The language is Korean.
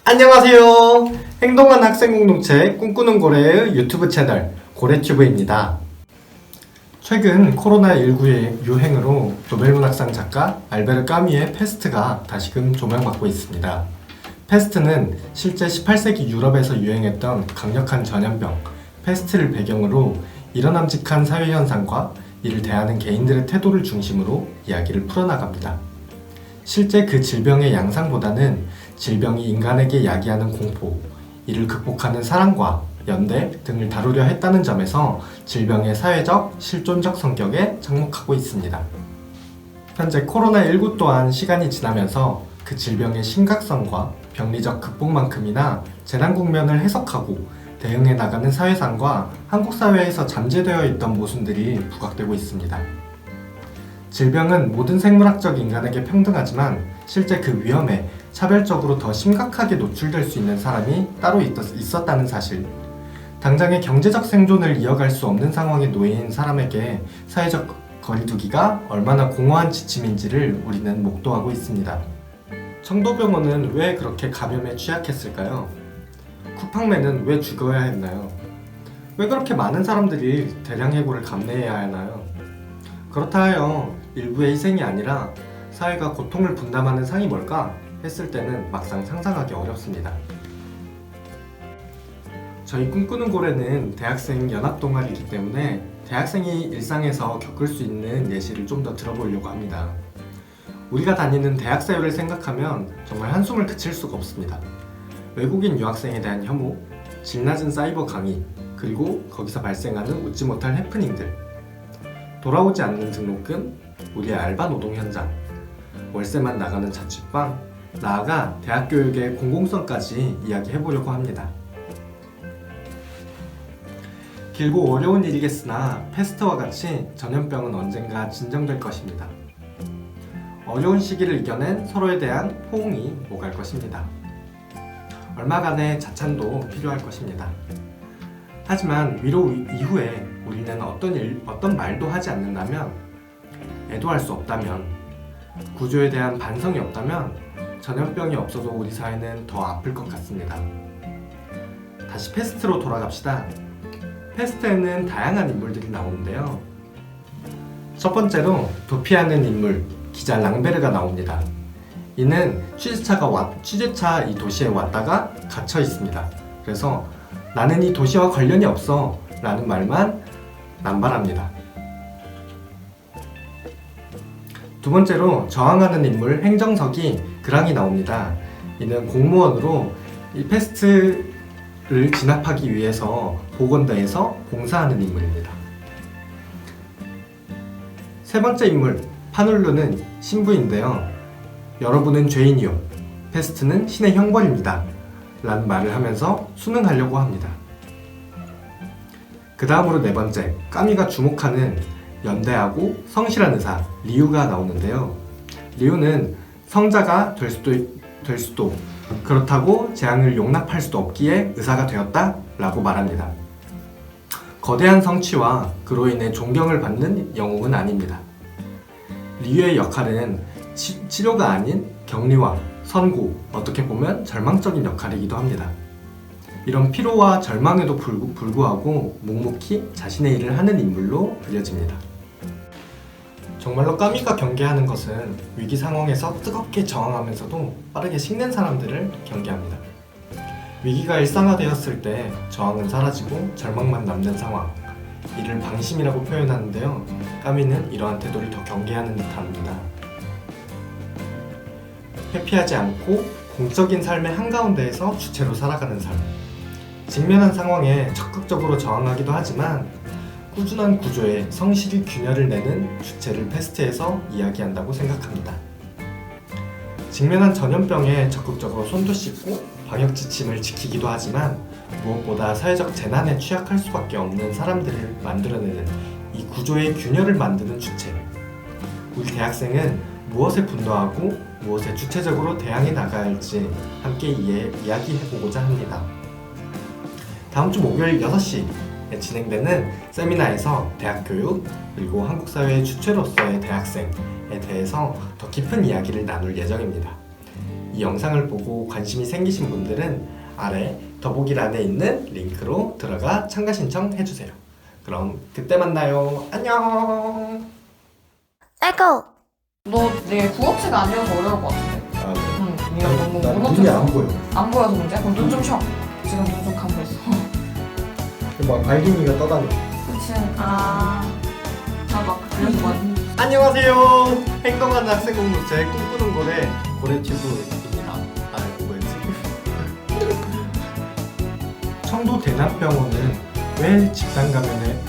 안녕하세요. 행동한 학생 공동체 꿈꾸는 고래의 유튜브 채널 고래튜브입니다. 최근 코로나19의 유행으로 노벨문학상 작가 알베르 까뮈의 페스트가 다시금 조명받고 있습니다. 페스트는 실제 18세기 유럽에서 유행했던 강력한 전염병 페스트를 배경으로 이런함직한 사회현상과 이를 대하는 개인들의 태도를 중심으로 이야기를 풀어나갑니다. 실제 그 질병의 양상보다는 질병이 인간에게 야기하는 공포, 이를 극복하는 사랑과 연대 등을 다루려 했다는 점에서 질병의 사회적, 실존적 성격에 접목하고 있습니다. 현재 코로나19 또한 시간이 지나면서 그 질병의 심각성과 병리적 극복만큼이나 재난 국면을 해석하고 대응해 나가는 사회상과 한국 사회에서 잠재되어 있던 모순들이 부각되고 있습니다. 질병은 모든 생물학적 인간에게 평등하지만 실제 그 위험에 차별적으로 더 심각하게 노출될 수 있는 사람이 따로 있었다는 사실, 당장의 경제적 생존을 이어갈 수 없는 상황에 놓인 사람에게 사회적 거리두기가 얼마나 공허한 지침인지를 우리는 목도하고 있습니다. 청도병원은 왜 그렇게 감염에 취약했을까요? 쿠팡맨은 왜 죽어야 했나요? 왜 그렇게 많은 사람들이 대량 해고를 감내해야 하나요? 그렇다 하여 일부의 희생이 아니라 사회가 고통을 분담하는 상이 뭘까 했을 때는 막상 상상하기 어렵습니다. 저희 꿈꾸는 고래는 대학생 연합동아리이기 때문에 대학생이 일상에서 겪을 수 있는 예시를 좀 더 들어보려고 합니다. 우리가 다니는 대학사회를 생각하면 정말 한숨을 그칠 수가 없습니다. 외국인 유학생에 대한 혐오, 질 낮은 사이버 강의, 그리고 거기서 발생하는 웃지 못할 해프닝들, 돌아오지 않는 등록금, 우리의 알바 노동 현장, 월세만 나가는 자취방, 나아가 대학 교육의 공공성까지 이야기해보려고 합니다. 길고 어려운 일이겠으나 페스트와 같이 전염병은 언젠가 진정될 것입니다. 어려운 시기를 이겨낸 서로에 대한 호응이 오갈 것입니다. 얼마간의 자찬도 필요할 것입니다. 하지만 위로 이후에 우리는 어떤 말도 하지 않는다면, 애도할 수 없다면, 구조에 대한 반성이 없다면 전염병이 없어도 우리 사회는 더 아플 것 같습니다. 다시 페스트로 돌아갑시다. 페스트에는 다양한 인물들이 나오는데요. 첫 번째로 도피하는 인물, 기자 랑베르가 나옵니다. 이는 취재차 이 도시에 왔다가 갇혀 있습니다. 그래서 나는 이 도시와 관련이 없어 라는 말만 남발합니다. 두 번째로 저항하는 인물 행정석이 그랑이 나옵니다. 이는 공무원으로 이 페스트를 진압하기 위해서 보건대에서 봉사하는 인물입니다. 세 번째 인물 파눌루는 신부인데요. 여러분은 죄인이요, 페스트는 신의 형벌입니다 라는 말을 하면서 순응하려고 합니다. 그 다음으로 네 번째, 까미가 주목하는 연대하고 성실한 의사 리우가 나오는데요. 리우는 성자가 될 수도 그렇다고 재앙을 용납할 수도 없기에 의사가 되었다 라고 말합니다. 거대한 성취와 그로 인해 존경을 받는 영웅은 아닙니다. 리우의 역할은 치료가 아닌 격리와 선고, 어떻게 보면 절망적인 역할이기도 합니다. 이런 피로와 절망에도 불구하고 묵묵히 자신의 일을 하는 인물로 그려집니다. 정말로 까미가 경계하는 것은 위기 상황에서 뜨겁게 저항하면서도 빠르게 식는 사람들을 경계합니다. 위기가 일상화되었을 때 저항은 사라지고 절망만 남는 상황, 이를 방심이라고 표현하는데요. 까미는 이러한 태도를 더 경계하는 듯합니다. 회피하지 않고 공적인 삶의 한가운데에서 주체로 살아가는 삶, 직면한 상황에 적극적으로 저항하기도 하지만 꾸준한 구조에 성실히 균열을 내는 주체를 페스트에서 이야기한다고 생각합니다. 직면한 전염병에 적극적으로 손도 씻고 방역 지침을 지키기도 하지만 무엇보다 사회적 재난에 취약할 수밖에 없는 사람들을 만들어내는 이 구조의 균열을 만드는 주체, 우리 대학생은 무엇에 분노하고 무엇에 주체적으로 대항해 나가야 할지 함께 이야기해보고자 합니다. 다음 주 목요일 6시에 진행되는 세미나에서 대학교육 그리고 한국사회의 주체로서의 대학생에 대해서 더 깊은 이야기를 나눌 예정입니다. 이 영상을 보고 관심이 생기신 분들은 아래 더보기란에 있는 링크로 들어가 참가 신청해주세요. 그럼 그때 만나요. 안녕. 아이고. 너 내일 구어체가 아니어서 어려울 것 같은데. 아, 네. 응. 이거 너무 난 눈이 무너졌어. 안 보여. 안 보여서 문제야? 그럼 눈 좀 쉬어. 지금 눈 좀 감고 있어. 막 알갱이가 떠다녀. 그치. 막 그래서 뭐. 안녕하세요. 행동하는 학생 공동체 꿈꾸는 고래 고래튜브입니다. 아, 뭐였지? 청도 대남병원은 왜 집단 감염에